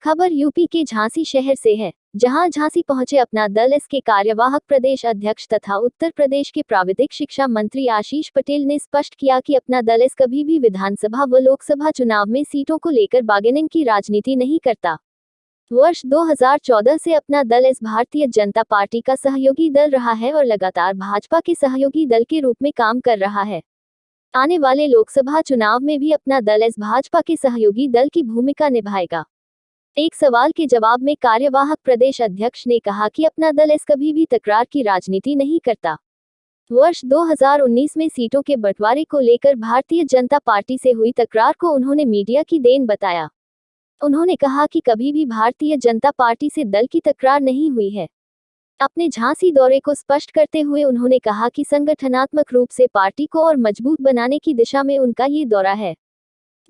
खबर यूपी के झांसी शहर से है, जहां झांसी पहुंचे अपना दल इसके कार्यवाहक प्रदेश अध्यक्ष तथा उत्तर प्रदेश के प्राविधिक शिक्षा मंत्री आशीष पटेल ने स्पष्ट किया कि अपना दल इस कभी भी विधानसभा व लोकसभा चुनाव में सीटों को लेकर बार्गेनिंग की राजनीति नहीं करता। वर्ष 2014 से अपना दल इस भारतीय जनता पार्टी का सहयोगी दल रहा है और लगातार भाजपा के सहयोगी दल के रूप में काम कर रहा है। आने वाले लोकसभा चुनाव में भी अपना दल इस भाजपा के सहयोगी दल की भूमिका निभाएगा। एक सवाल के जवाब में कार्यवाहक प्रदेश अध्यक्ष ने कहा कि अपना दल इस कभी भी तकरार की राजनीति नहीं करता। वर्ष 2019 में सीटों के बंटवारे को लेकर भारतीय जनता पार्टी से हुई तकरार को उन्होंने मीडिया की देन बताया। उन्होंने कहा कि कभी भी भारतीय जनता पार्टी से दल की तकरार नहीं हुई है। अपने झांसी दौरे को स्पष्ट करते हुए उन्होंने कहा कि संगठनात्मक रूप से पार्टी को और मजबूत बनाने की दिशा में उनका ये दौरा है।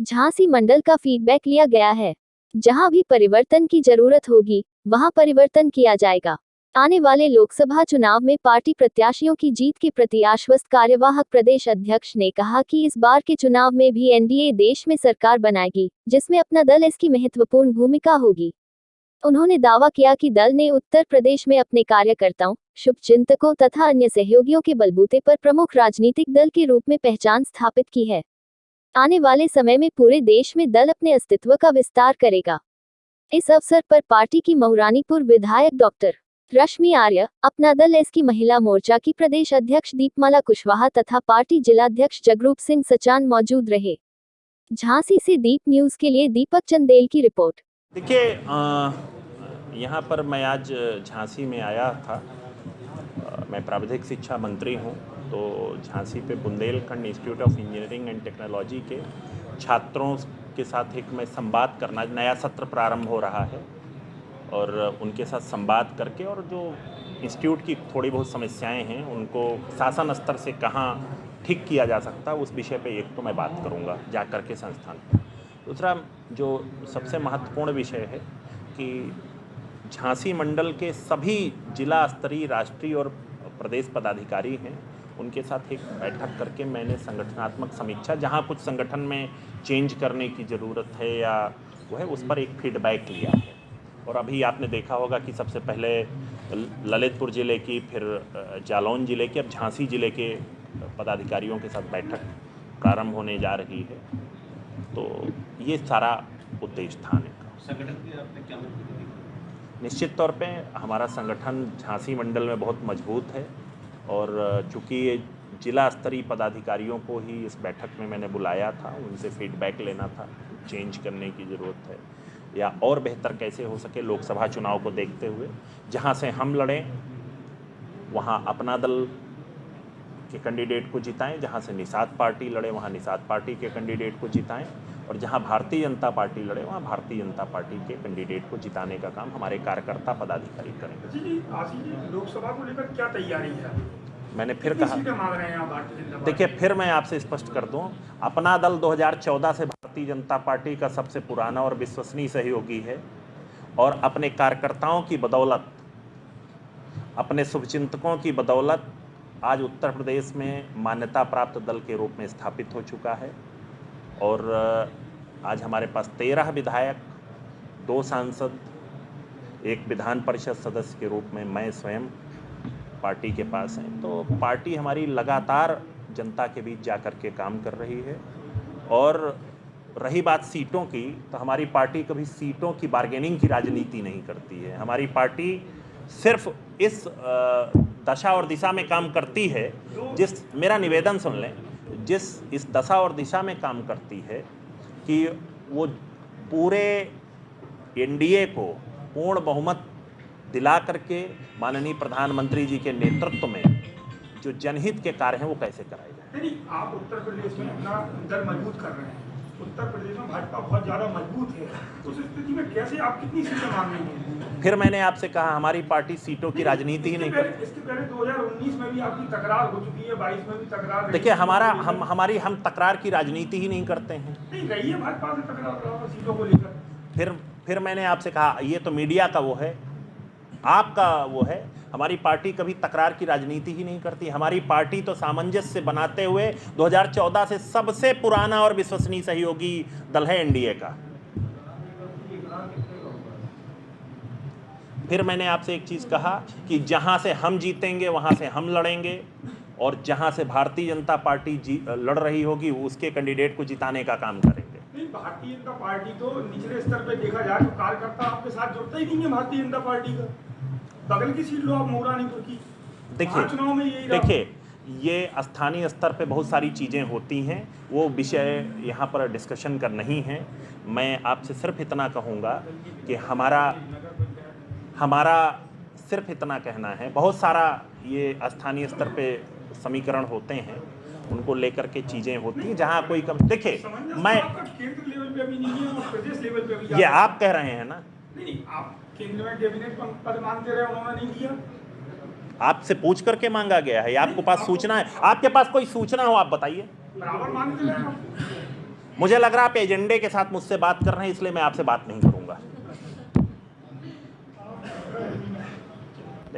झांसी मंडल का फीडबैक लिया गया है। जहां भी परिवर्तन की जरूरत होगी, वहां परिवर्तन किया जाएगा। आने वाले लोकसभा चुनाव में पार्टी प्रत्याशियों की जीत के प्रति आश्वस्त कार्यवाहक प्रदेश अध्यक्ष ने कहा कि इस बार के चुनाव में भी एनडीए देश में सरकार बनाएगी, जिसमें अपना दल इसकी महत्वपूर्ण भूमिका होगी। उन्होंने दावा किया कि दल ने उत्तर प्रदेश में अपने कार्यकर्ताओं, शुभचिंतकों तथा अन्य सहयोगियों के बलबूते पर प्रमुख राजनीतिक दल के रूप में पहचान स्थापित की है। आने वाले समय में पूरे देश में दल अपने अस्तित्व का विस्तार करेगा। इस अवसर पर पार्टी की मऊरानीपुर विधायक डॉक्टर रश्मि आर्य, अपना दल इसकी महिला मोर्चा की प्रदेश अध्यक्ष दीपमाला कुशवाहा तथा पार्टी जिलाध्यक्ष जगरूप सिंह सचान मौजूद रहे। झांसी से दीप न्यूज के लिए दीपक चंदेल की रिपोर्ट। देखिए, यहाँ पर मैं आज झांसी में आया था। मैं प्राविधिक शिक्षा मंत्री हूँ, तो झांसी पे Bundelkhand institute of engineering and technology के छात्रों के साथ एक मैं संवाद करना, नया सत्र प्रारंभ हो रहा है और उनके साथ संवाद करके और जो इंस्टीट्यूट की थोड़ी बहुत समस्याएं हैं उनको शासन स्तर से कहाँ ठीक किया जा सकता है, उस विषय पे एक तो मैं बात करूँगा जा कर के संस्थान पर। दूसरा जो सबसे महत्वपूर्ण विषय है कि झांसी मंडल के सभी जिला स्तरीय, राष्ट्रीय और प्रदेश पदाधिकारी हैं, उनके साथ एक बैठक करके मैंने संगठनात्मक समीक्षा, जहां कुछ संगठन में चेंज करने की ज़रूरत है या वो है, उस पर एक फीडबैक लिया है। और अभी आपने देखा होगा कि सबसे पहले ललितपुर ज़िले की, फिर जालौन ज़िले की, अब झांसी ज़िले के पदाधिकारियों के साथ बैठक प्रारंभ होने जा रही है। तो ये सारा उद्देश्य था। संगठन की आपने क्या निश्चित तौर पे हमारा संगठन झांसी मंडल में बहुत मजबूत है और चूँकि ये जिला स्तरीय पदाधिकारियों को ही इस बैठक में मैंने बुलाया था, उनसे फीडबैक लेना था, चेंज करने की ज़रूरत है या और बेहतर कैसे हो सके लोकसभा चुनाव को देखते हुए। जहाँ से हम लड़ें वहाँ अपना दल के कैंडिडेट को जिताएं, जहाँ से निषाद पार्टी लड़े वहाँ निषाद पार्टी के कैंडिडेट को जिताएं और जहाँ भारतीय जनता पार्टी लड़े वहाँ भारतीय जनता पार्टी के कैंडिडेट को जिताने का काम हमारे कार्यकर्ता पदाधिकारी करेंगे। जी, लोकसभा को लेकर क्या तैयारी है? मैंने फिर कहा, मांग रहे हैं भारतीय जनता पार्टी? देखिए, फिर मैं आपसे स्पष्ट कर दूं, अपना दल 2014 से भारतीय जनता पार्टी का सबसे पुराना और विश्वसनीय सहयोगी है और अपने कार्यकर्ताओं की बदौलत, अपने शुभचिंतकों की बदौलत आज उत्तर प्रदेश में मान्यता प्राप्त दल के रूप में स्थापित हो चुका है। और आज हमारे पास 13 विधायक, 2 सांसद, 1 विधान परिषद सदस्य के रूप में मैं स्वयं पार्टी के पास हैं। तो पार्टी हमारी लगातार जनता के बीच जा कर के काम कर रही है। और रही बात सीटों की, तो हमारी पार्टी कभी सीटों की बार्गेनिंग की राजनीति नहीं करती है। हमारी पार्टी सिर्फ इस दशा और दिशा में काम करती है, मेरा निवेदन सुन लें, इस दशा और दिशा में काम करती है कि वो पूरे एनडीए को पूर्ण बहुमत दिला करके माननीय प्रधानमंत्री जी के नेतृत्व में जो जनहित के कार्य हैं वो कैसे कराए जाए। नहीं, आप उत्तर प्रदेश में अपना दल मजबूत कर रहे हैं। उत्तर प्रदेश में भाजपा बहुत ज़्यादा मजबूत है, उस स्थिति में कैसे आप कितनी सीटें मांगेंगे? फिर मैंने आपसे कहा, हमारी पार्टी सीटों की राजनीति ही नहीं करती। इसके पहले 2019 में भी आपकी तकरार हो चुकी है, 22 में भी तकरार। देखिए, हम तकरार की राजनीति ही नहीं करते हैं। नहीं रही है भाजपा से तकरार सीटों को लेकर। फिर मैंने आपसे कहा, ये तो मीडिया का वो है, आपका वो है। हमारी पार्टी कभी तकरार की राजनीति ही नहीं करती। हमारी पार्टी तो सामंजस्य बनाते हुए 2014 से सबसे पुराना और विश्वसनीय सहयोगी दल है एनडीए का। फिर मैंने आपसे एक चीज़ कहा कि जहां से हम जीतेंगे वहां से हम लड़ेंगे, और जहां से भारतीय जनता पार्टी लड़ रही होगी उसके कैंडिडेट को जिताने का काम करेंगे। नहीं, भारतीय जनता पार्टी तो निचले स्तर पे देखा जाए तो कार्यकर्ता आपके साथ जुड़ता ही नहीं है भारतीय जनता पार्टी का। बगल की सीट लो आप मऊरानीपुर की, चुनाव में यही रहा। देखिए ये स्थानीय स्तर पे बहुत सारी चीज़ें होती हैं, वो विषय यहाँ पर डिस्कशन का नहीं है। मैं आपसे सिर्फ इतना कहूँगा कि हमारा सिर्फ इतना कहना है, बहुत सारा ये स्थानीय स्तर पे समीकरण होते हैं, उनको लेकर के चीज़ें होती हैं जहाँ कोई कम। देखिए मैं केंद्र लेवल पे भी नहीं है और प्रदेश लेवल पे भी ये आप कह रहे हैं ना, नहीं, आप केंद्र में कैबिनेट पद मांगते रहे, उन्होंने नहीं किया। आपसे पूछ करके मांगा गया है, आपके पास सूचना है, आपके पास कोई सूचना हो आप बताइए। बराबर मांगते रहे आप। मुझे लग रहा है आप एजेंडे के साथ मुझसे बात कर रहे हैं, इसलिए मैं आपसे बात नहीं करूंगा।